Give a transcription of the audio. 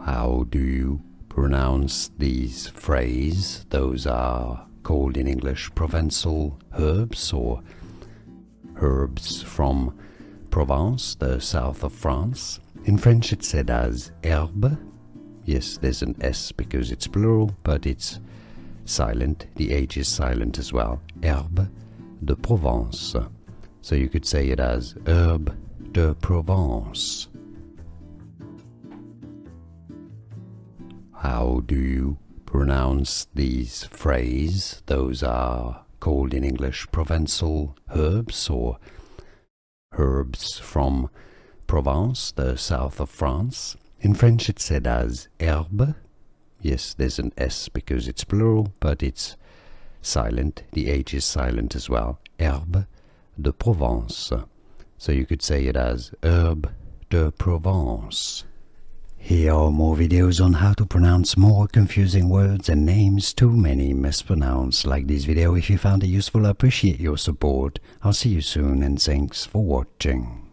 How do you pronounce these phrases? Those are called in English Provençal herbs or herbs from Provence, the south of France. In French it's said as herbe. Yes, there's an S because it's plural, but it's silent. The H is silent as well. Herbes de Provence. So you could say it as Herbes de Provence. How do you pronounce these phrases? Those are called in English Provençal herbs or herbs from Provence, the south of France. In French it's said as herbe. Yes, there's an S because it's plural, but it's silent. The H is silent as well. Herbes de Provence. So you could say it as Herbes de Provence. Here are more videos on how to pronounce more confusing words and names too many mispronounced. Like this video if you found it useful. I appreciate your support. I'll see you soon and thanks for watching.